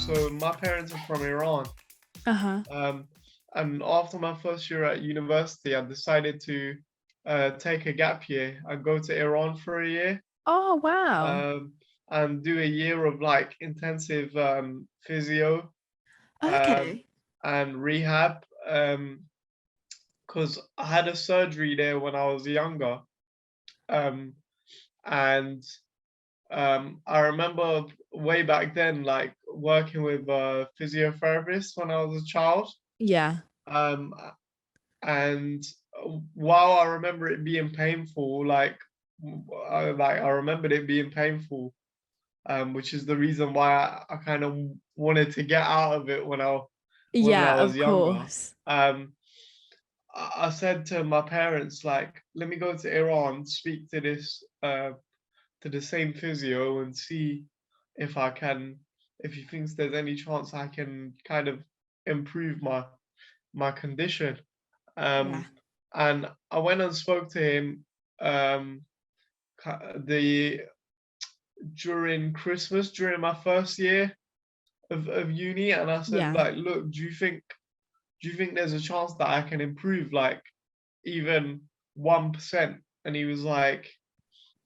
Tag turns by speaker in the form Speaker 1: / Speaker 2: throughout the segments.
Speaker 1: So my parents are from Iran.
Speaker 2: Uh-huh.
Speaker 1: Um, and after my first year at university, I decided to take a gap year and go to Iran for a year,
Speaker 2: Oh, wow.
Speaker 1: um, and do a year of like intensive physio um,
Speaker 2: Okay.
Speaker 1: and rehab. Because I had a surgery there when I was younger. Um, and I remember way back then, like working with a physiotherapist when I was a child.
Speaker 2: Yeah.
Speaker 1: Um, and while I remember it being painful, like I remembered it being painful, which is the reason why I kind of wanted to get out of it when I
Speaker 2: Yeah,
Speaker 1: was
Speaker 2: of
Speaker 1: younger.
Speaker 2: course.
Speaker 1: Um, I said to my parents, like, let me go to Iran, speak to the same physio and see if I can, if he thinks there's any chance I can kind of improve my condition.
Speaker 2: Yeah.
Speaker 1: And I went and spoke to him um, the during Christmas, during my first year of uni, and I said,
Speaker 2: Yeah.
Speaker 1: like, look, do you think there's a chance that I can improve like even 1%? And he was like,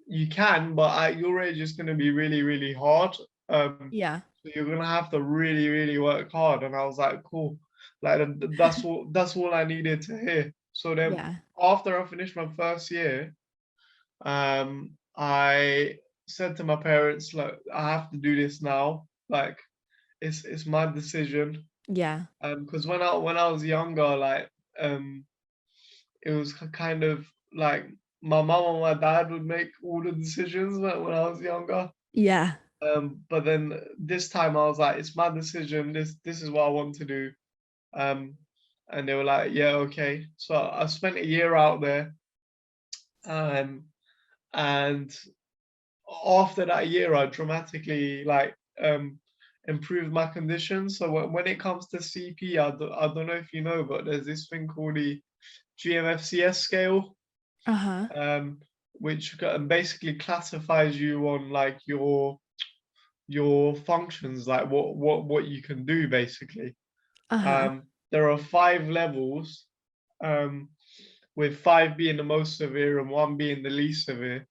Speaker 1: you can, but at your age, it's going to be really, really hard.
Speaker 2: Yeah.
Speaker 1: So you're gonna have to really, really work hard. And I was like, cool. Like that's all I needed to hear. So then
Speaker 2: Yeah.
Speaker 1: after I finished my first year, I said to my parents, like, I have to do this now. Like it's my decision.
Speaker 2: Yeah.
Speaker 1: Because when I was younger, like um, it was kind of like my mom and my dad would make all the decisions when I was younger.
Speaker 2: Yeah.
Speaker 1: But then this time I was like, it's my decision. This is what I want to do. Um, and they were like, yeah, okay. So I spent a year out there, um, and after that year, I dramatically like improved my condition. So when it comes to CP, I don't know if you know, but there's this thing called the GMFCS scale,
Speaker 2: Uh-huh.
Speaker 1: um, which basically classifies you on like your functions, like what you can do basically.
Speaker 2: Uh-huh.
Speaker 1: There are 5 levels, um, with 5 being the most severe and 1 being the least severe.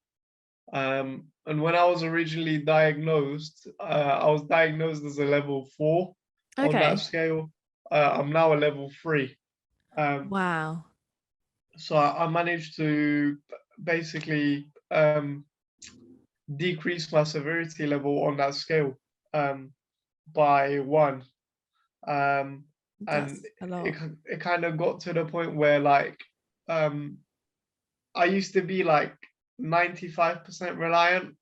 Speaker 1: And when I was originally diagnosed, I was diagnosed as a level 4 on that
Speaker 2: Okay.
Speaker 1: scale. I'm now a level 3. Um,
Speaker 2: Wow.
Speaker 1: so I managed to basically decrease my severity level on that scale um, by 1. Um, and
Speaker 2: That's a lot.
Speaker 1: it kind of got to the point where like um, I used to be like 95% reliant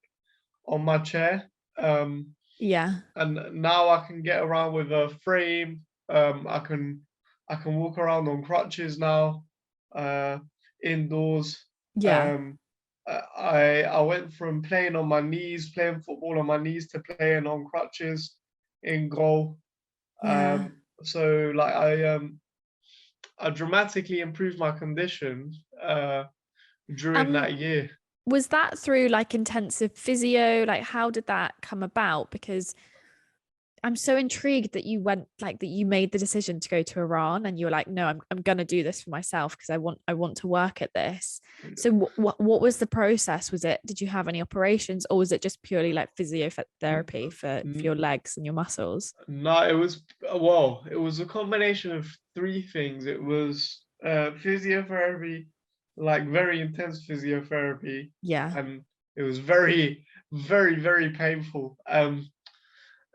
Speaker 1: on my chair, um,
Speaker 2: Yeah.
Speaker 1: and now I can get around with a frame. I can walk around on crutches now, uh, indoors.
Speaker 2: Yeah.
Speaker 1: Um, I went from playing on my knees, playing football on my knees, to playing on crutches in goal.
Speaker 2: Yeah.
Speaker 1: So like I dramatically improved my condition during
Speaker 2: Um,
Speaker 1: that year.
Speaker 2: was that through like intensive physio? Like, how did that come about? Because I'm so intrigued that you went like that you made the decision to go to Iran and you were like, no, I'm gonna do this for myself because I want to work at this. So what was the process? Was it, did you have any operations or was it just purely like physiotherapy for your legs and your muscles?
Speaker 1: No, it was well, it was a combination of 3 things. It was physiotherapy, like very intense physiotherapy,
Speaker 2: Yeah.
Speaker 1: and it was very, very, very painful.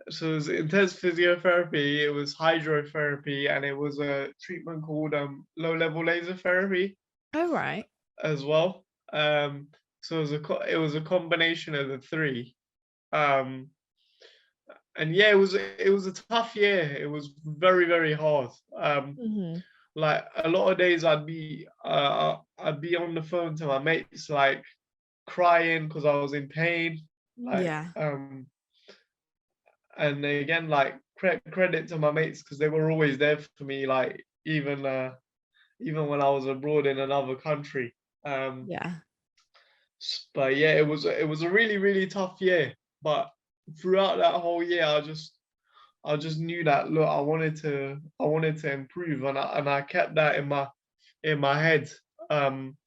Speaker 1: So it was intense physiotherapy, it was hydrotherapy, and it was a treatment called low-level laser therapy
Speaker 2: Oh, right.
Speaker 1: as well. So it was a combination of the 3. Um, and yeah, it was a tough year. It was very, very hard.
Speaker 2: Mm-hmm.
Speaker 1: Like a lot of days I'd be on the phone to my mates like crying because I was in pain. Like
Speaker 2: Yeah.
Speaker 1: and again, like credit to my mates because they were always there for me. Like even when I was abroad in another country. Um,
Speaker 2: Yeah.
Speaker 1: but yeah, it was a really, really tough year. But throughout that whole year, I just knew that, look, I wanted to improve, and I kept that in my head, um,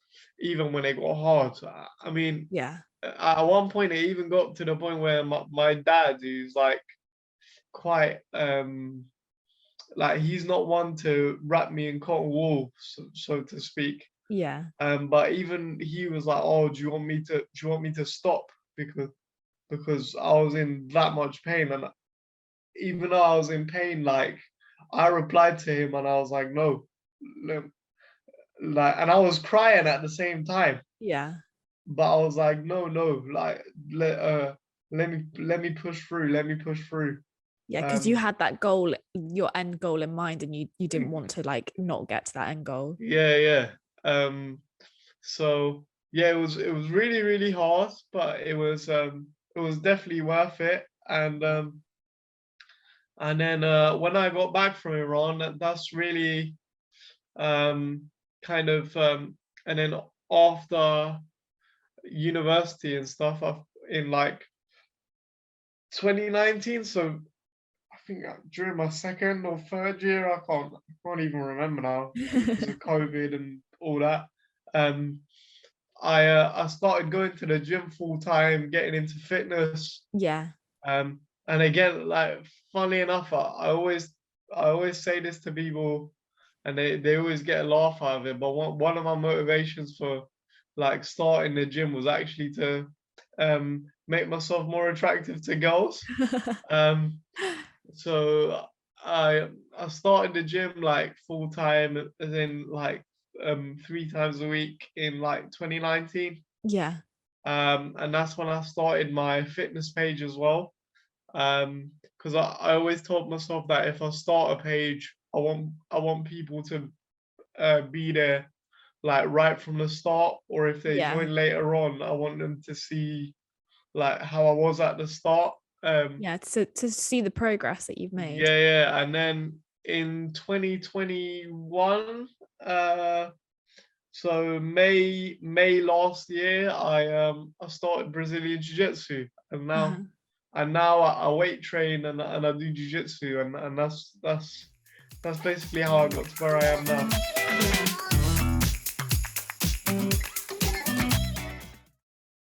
Speaker 1: even when it got hard. I mean,
Speaker 2: Yeah.
Speaker 1: at one point it even got to the point where my dad, who's like quite like he's not one to wrap me in cotton wool, so to speak.
Speaker 2: Yeah.
Speaker 1: But even he was like, "Oh, do you want me to stop because I was in that much pain?" And even though I was in pain, like I replied to him and I was like, "No," like, and I was crying at the same time.
Speaker 2: Yeah.
Speaker 1: But I was like, "No, no, like let me push through, let me push through."
Speaker 2: Yeah, because you
Speaker 1: Um,
Speaker 2: had that goal, your end goal in mind, and you didn't want to like not get to that end goal.
Speaker 1: yeah, yeah. So yeah, it was really really hard, but it was definitely worth it. And then when I got back from Iran, that's really um kind of and then after university and stuff, in like 2019. So I think during my second or third year, I can't even remember now because of COVID and all that. Um, I started going to the gym full time, getting into fitness.
Speaker 2: Yeah.
Speaker 1: And again, like funny enough, I always say this to people, and they always get a laugh out of it. But one of my motivations for like starting the gym was actually to make myself more attractive to girls. Um, so I started the gym like full time, as in like 3 times a week in like 2019.
Speaker 2: Yeah.
Speaker 1: And that's when I started my fitness page as well. Because I always told myself that if I start a page, I want people to be there like right from the start, or if they
Speaker 2: Yeah.
Speaker 1: join later on, I want them to see like how I was at the start.
Speaker 2: Yeah. To see the progress that you've made.
Speaker 1: Yeah, yeah. And then in 2021, uh, so May last year, I started Brazilian Jiu-Jitsu,
Speaker 2: Uh-huh.
Speaker 1: and now I weight train and I do Jiu-Jitsu, and that's basically how I got to where I am now.